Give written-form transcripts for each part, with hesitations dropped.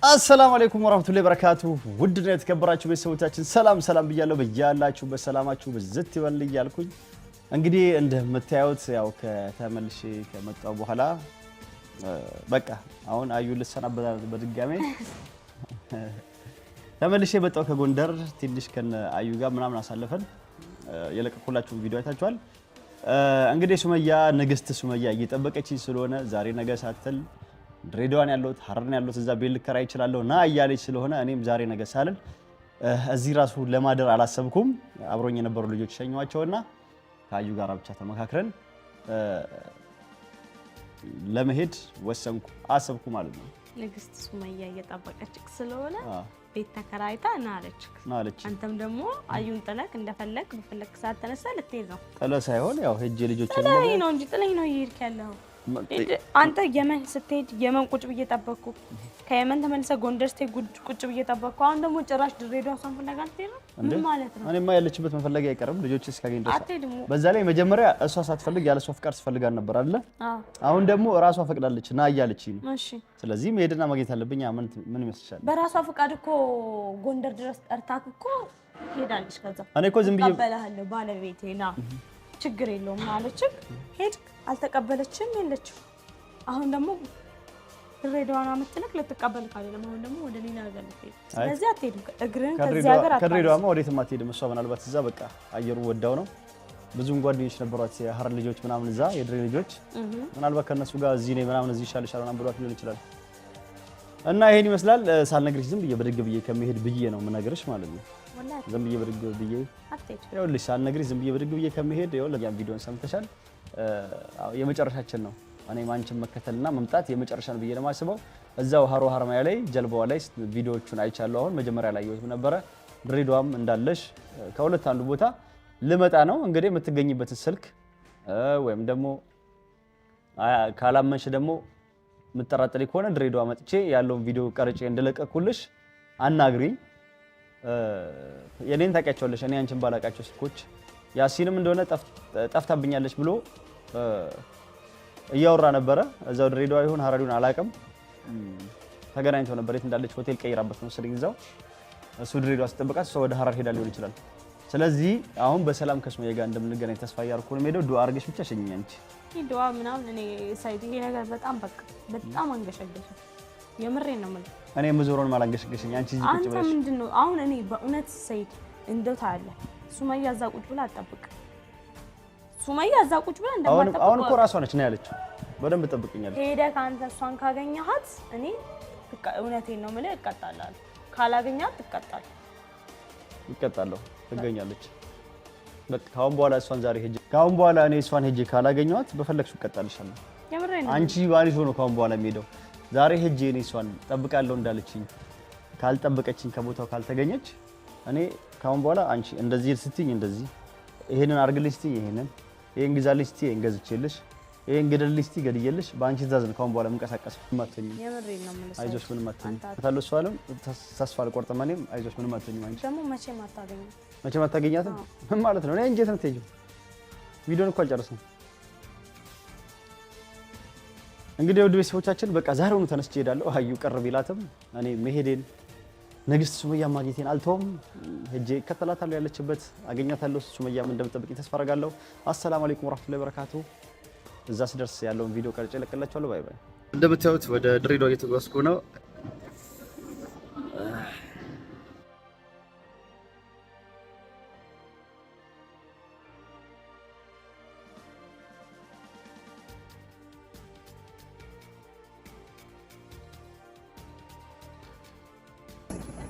السلام عليكم ورحمة الله وبركاته ودنا የተከበራችሁ ቤተሰቦቻችን ሰላም ብያለሁ በእያላችሁ በሰላማችሁ በዝት ይበል ይያልኩኝ እንግዲህ እንደምታዩት ያው ከተመልሼ ከመጣው በኋላ በቃ አሁን አዩ ልሰናበታለሁ በድጋሜ ተመልሼ መጣው ከጎንደር ትንሽ ከነ አዩ ጋር ምናምን አሳልፈን የለቀኩላችሁ ቪዲዮ አይታችኋል እንግዲህ ሱመያ ንግስት ሱመያ እየጠበቀችኝ ስለሆነ ዛሬ ነገ ሳትል ድሬዳዋን ያለሁት ሐረርን ያለሁት እዛ ቤት ልከራይ እችላለሁ ና እያለች ስለሆነ እኔም ዛሬ ነገ ሳልል እዚህ ራሱ ለማደር አላሰብኩም አብሮኝ የነበሩ ልጆች ሸኛዋቸውና ካዩ ጋር ብቻ ተመካክረን ለመሄድ ወሰንኩ አሰብኩ ማለት ነው ንግስት ሱመያ እየጠበቀችክ ስለሆነ ቤት ተከራይታ ናለች አንተም ደግሞ አዩን ጥለክ እንደፈለክ በፈለክ ሰዓት ተነሳ ልትሄድ ነው ጥለ ሳይሆን ያው ሄጄ ልጆችን ጥለኝ ነው ይሄድክ ያለው አንተ የመን ስትሄድ የመን ቁጭ ብዬ ጠበቅኩ ከየመን ተመልሰ ጎንደር ስትሄድ ቁጭ ብዬ ጠበቅኩ አሁን ደግሞ ጭራሽ ድሬዳዋ ሰው ፈለጋል ትሄድ ነው ምን ማለት ነው እኔማ ያለችበት መፈለግ አይቀርም ልጆች እስካገኝ ድረስ በዛ ላይ መጀመሪያ እሷ ሳትፈልግ ያለ እሷ ፍቃድ ትፈልጋል ነበር አይደል አሁን ደግሞ ራሷ ፈቅዳለች ና እያለችኝ ነው እሺ ስለዚህ መሄድና ማግኘት አለብኝ ምን ይመስልሻል በራሷ ፍቃድ እኮ ጎንደር ድረስ ጠርታክ እኮ ሄዳለች ከዛ እኔ እኮ ዝም ብዬ ባላሃለሁ ባለቤቴ ና ችግር የለውም ማለችክ ሄድ አልተቀበለችም የለችም አሁን ደግሞ ድሬዳዋን አመጥተለክ ለተቀበልክ አይደለም አሁን ደግሞ ወደ ሌላ ነገር ልትሄድ ስለዚህ አትሄድም እግርን ከዚህ ሀገር አትሄድም ከድሬዳዋማ ወዴትም አትሄድም እሷ ምናልባት እዛ በቃ አየሩ ወዳው ነው ብዙም ጓደኞች ነበሯት የሐረር ልጆች ምናምን እዛ የድሬ ልጆች ምናልባት ከነሱ ጋር እዚህ ነው ምናምን እዚህ ይሻልሻል ምናምን ብሏት ሊሆን ይችላል እና ይሄን ይመስላል ሳልነግርሽ ዝም ብዬ በድግ ብዬ ከመሄድ ብዬ ነው የምነግርሽ ማለት ነው ዝም ብዬ በድግ ብዬ አትሄድ ይኸውልሽ ሳልነግርሽ ዝም ብዬ በድግ ብዬ ከመሄድ ይኸውልሽ ያን ቪዲዮን ሰምተሻል የመጨረሻችን ነው እኔ ማንቺን መከተልና መምጣት የመጨረሻን ብዬ ለማስበው እዛው ሀሮ ሀርማያ ላይ ጀልባዋ ላይ ቪዲዮዎቹን አይቻለሁ አሁን መጀመሪያ ላይ ይወት ነበር ድሬዳዋም እንዳለሽ ከሁለት አንዱ ቦታ ልመጣ ነው እንግዲህ የምትገኝበት ስልክ ወይም ደግሞ ካላመንሽ ደግሞ ምትጠራጠሪ ከሆነ ድሬዳዋ መጥቼ ያለውን ቪዲዮ ቀርጬ እንደለቀኩልሽ አናግሪኝ የኔን ታውቂያቸዋለሽ እኔ አንቺን ባላቃቸው ስልኮች ያሲንም እንደሆነ ጠፍታብኛለች ብሎ እያወራ ነበረ እዛው ድሬዳዋ ይሁን ሐረሪውን አላቀም ተገናኝተው ነበር የት እንዳለች ሆቴል ቀይራበት ነው ስለኝ እዛው እሱ ድሬዳዋ ሲጠብቃት እሱ ወደ ሐረር ሄዳ ሊሆን ይችላል ስለዚህ አሁን በሰላም ከሱመያ ጋር እንደምንገናኝ ተስፋ ያርኩ ነው ሄደው ዱአ አርገሽ ብቻ ሸኝኝ አንቺ ዱአ ምናምን እኔ ሳይድ ይሄ ነገር በጣም አንገሸገሽ የምሬን ነው ማለት እኔ ምዞሮን ማላንገሽገሽኝ አንቺ እዚህ ቁጭ ብለሽ ምንድነው አሁን እኔ በእውነት ሳይድ እንደው ታያለ ሱመያ እዛ ቁጭ ብላ አጠብቅ ሱመያ እዛ ቁጭ ብላ እንደማጠብቅ አሁን እኮ ራሷ ነች ነው ያለችው በደንብ ጠብቅኛለች ሄደ ካንተ እሷን ካገኘሃት እኔ እውነቴን ነው ማለት እቀጣላለሁ ካላገኛት እቀጣለሁ ትገኛለች በቃ ካሁን በኋላ እሷን ዛሬ ሄጄ ካሁን በኋላ እኔ እሷን ሄጄ ካላገኘኋት በፈለግሽው እቀጣልሻለሁ የምሬን ነው አንቺ ባሪሽ ሆኖ ካሁን በኋላ የሚሄደው ዛሬ ሄጄ እኔ እሷን ጠብቃለሁ እንዳለችኝ ካልጠበቀችኝ ከቦታው ካልተገኘች እኔ ካሁን በኋላ አንቺ እንደዚህ ስትይኝ እንደዚህ ይሄንን አርግልኝ ስትይ ይሄን ግዛልኝ ስትይ እንገዝቼልሽ ይሄን ገደልልኝ ስትይ ገድዬልሽ ባንቺ ትእዛዝ ነው ካሁን በኋላ መንቀሳቀስ ማተኝ የምሬን ነው ማለት አይዞሽ ምንም አትኝ ታለው ሷለም ተስፋ አልቆርጥም እኔም አይዞሽ ምንም አትኝ አንቺ ደግሞ መቼም አታገኛትም ምን ማለት ነው እኔ እንጀት ነው ትይዩ ቪዲዮን እኮ አልጨረስንም እንግዲህ ወደ ቤተሰቦቻችን በቃ ዛሬውኑ ተነስቼ ሄዳለሁ አዩ ቀርብ ይላትም እኔ መሄዴን ንግስት ሱመያ ማግኘቴን አልተውም ሄጄ ከተላታለሁ ያለችበት አገኛታለሁ ሱመያም እንደምትጠብቀኝ ተስፋ አደርጋለሁ አሰላሙ አለይኩም ወራህመቱላሂ ወበረካቱ እዛ ስደርስ ያለውን ቪዲዮ ቀርጬ ለቀላችኋለሁ ባይ ባይ እንደምታዩት ወደ ድሬዳዋ እየተጓዝኩ ነው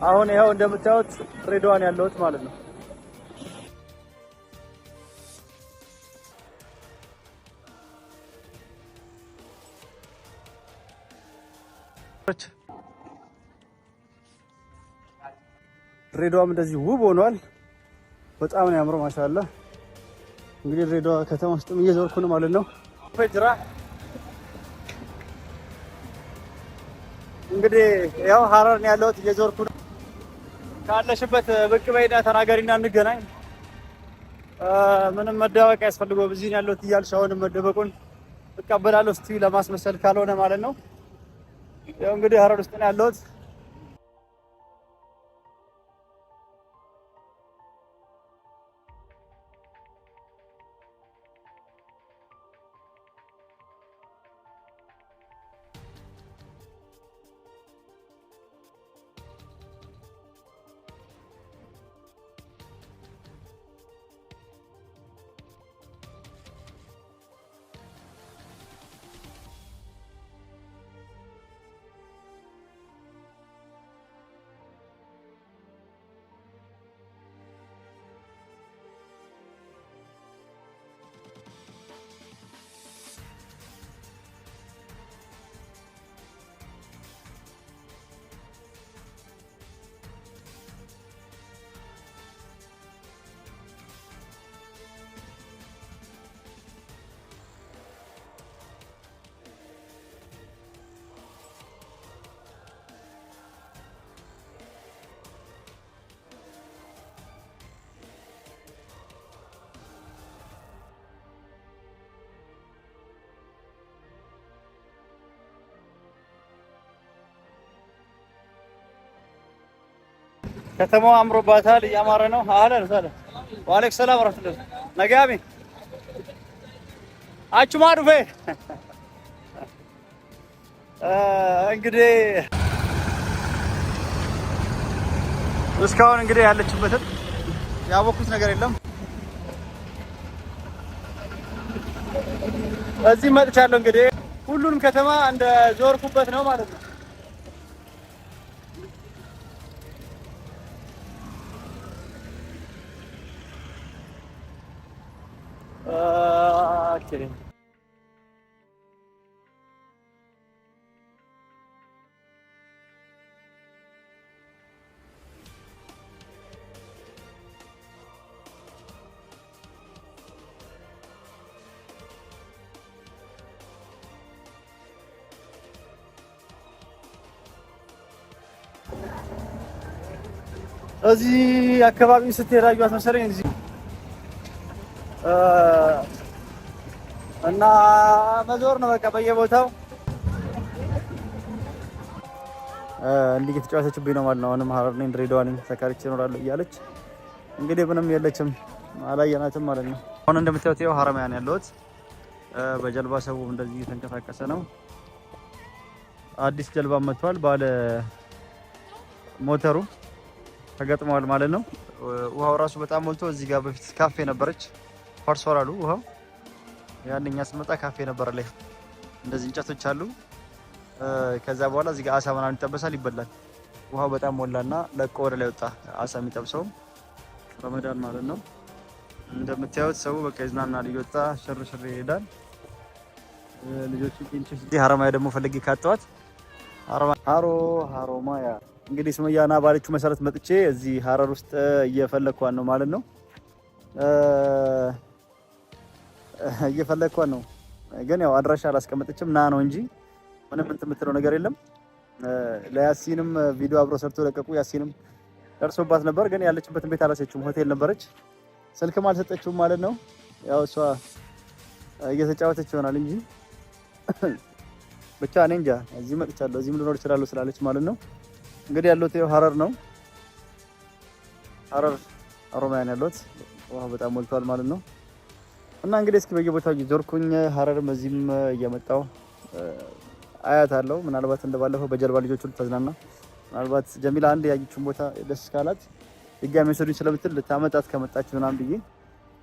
አሁን ይሄው እንደምታዩት ድሬዳዋን ያለሁት ማለት ነው ድሬዳዋም እንደዚህ ውብ ሆኗል በጣም ነው ያምረው ማሻአላ እንግዲህ ድሬዳዋ ከተማ ውስጥም እየዞርኩ ነው ማለት ነው ፈጅራ እንግዲህ ያው ሐረር ነው ያለሁት እየዞርኩ ነው ካለሽበት ብቅ በይና ተናገሪና እንገናኝ ምንም መደበቅ ያስፈልገው በዚህ ነው ያለሁት እያልሽ አሁንም መደበቁን እቀበላለሁ እስቲ ለማስመሰል ካልሆነ ማለት ነው ያው እንግዲህ ሐረር ውስጥ ነው ያለሁት ከተማው አምሮባታል፣ እያማረ ነው። አህለን ሰላም ወአለይኩም ሰላም ወራህመቱላህ ነጋሚ አቹ ማዱፌ እንግዲህ እስካሁን እንግዲህ ያለችበትን ያወኩት ነገር የለም። እዚህ መጥቻለሁ። እንግዲህ ሁሉንም ከተማ እንደ ዞርኩበት ነው ማለት ነው። ኦኬ እዚህ አካባቢ ስትሄድ አየኋት መሰለኝ እዚህ እና መዞር ነው በቃ በየቦታው እንዲህ እየተጫወተችብኝ ነው ማለት ነው። አሁንም ሀረር ነኝ ድሬዳዋ ነኝ ተካርቼ እኖራለሁ እያለች እንግዲህ ምንም የለችም አላየናትም ማለት ነው። አሁን እንደምታዩት ይኸው ሀረማያ ነው ያለሁት። በጀልባ ሰው እንደዚህ እየተንቀሳቀሰ ነው። አዲስ ጀልባ መጥቷል። ባለ ሞተሩ ተገጥሟል ማለት ነው። ውሃው ራሱ በጣም ሞልቶ እዚህ ጋር በፊት ካፌ ነበረች ፈርሷል አሉ ውሃው። ያንኛ ስመጣ ካፌ ነበር ላይ እንደዚህ እንጨቶች አሉ። ከዛ በኋላ እዚህ ጋር አሳ ምናምን ይጠበሳል ይበላል። ውሃው በጣም ሞላና ለቆ ወደ ላይ ወጣ። አሳ የሚጠብሰው ረመዳን ማለት ነው። እንደምታዩት ሰው በቃ ይዝናናል፣ እየወጣ ሽር ይሄዳል። ልጆቹ ቂንጭስ ሀረማያ ደግሞ ፈልጌ ካጣኋት ሀሮማያ እንግዲህ ሱመያና ባለችው መሰረት መጥቼ እዚህ ሀረር ውስጥ እየፈለኳን ነው ማለት ነው። እየፈለኳን ነው ግን ያው አድራሻ አላስቀመጠችም ና ነው እንጂ ምንም እንትን የምትለው ነገር የለም። ለያሲንም ቪዲዮ አብሮ ሰርቶ ለቀቁ። ያሲንም ደርሶባት ነበር ግን ያለችበትን ቤት አላሰችውም። ሆቴል ነበረች፣ ስልክም አልሰጠችውም ማለት ነው። ያው እሷ እየተጫወተች ይሆናል እንጂ ብቻ እኔ እንጃ። እዚህ መጥቻለሁ፣ እዚህም ልኖር እችላለሁ ስላለች ማለት ነው። እንግዲህ ያለሁት ይኸው ሀረር ነው። ሀረር ሀሮማያ ነው ያለሁት። ውሃ በጣም ሞልቷል ማለት ነው። እና እንግዲህ እስኪ በየቦታው ዞርኩኝ። ሀረርም እዚህም እየመጣሁ አያታለሁ። ምናልባት እንደባለፈው በጀልባ ልጆቹ ልታዝናና ምናልባት ጀሚላ አንድ ያየችውን ቦታ ደስ ካላት ድጋሚ ወሰዱኝ ስለምትል ልታመጣት ከመጣች ምናምን ብዬ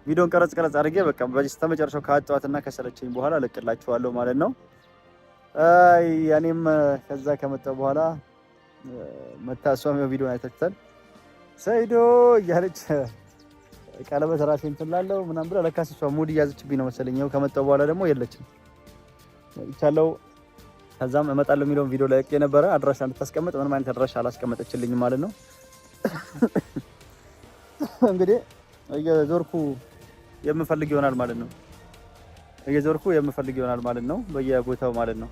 ቪዲዮን ቀረጽ አድርጌ በቃ በስተመጨረሻው ካጣዋትና ከሰለቸኝ በኋላ ለቅላችኋለሁ ማለት ነው። ያኔም ከዛ ከመጣሁ በኋላ መታ እሷም ቪዲዮን አይተክታል ሰይዶ እያለች ቀለበት ራሴ እንትን ላለው ምናምን ብላ ለካስ እሷ ሙድ እያዘችብኝ ነው መሰለኝ። ይኸው ከመጣሁ በኋላ ደግሞ የለችም ይቻለው። ከዛም እመጣለሁ የሚለውን ቪዲዮ ላይ የነበረ አድራሻ እንድታስቀምጥ ምንም አይነት አድራሻ አላስቀመጠችልኝም ማለት ነው። እንግዲህ እየዞርኩ የምፈልግ ይሆናል ማለት ነው። በየቦታው ማለት ነው።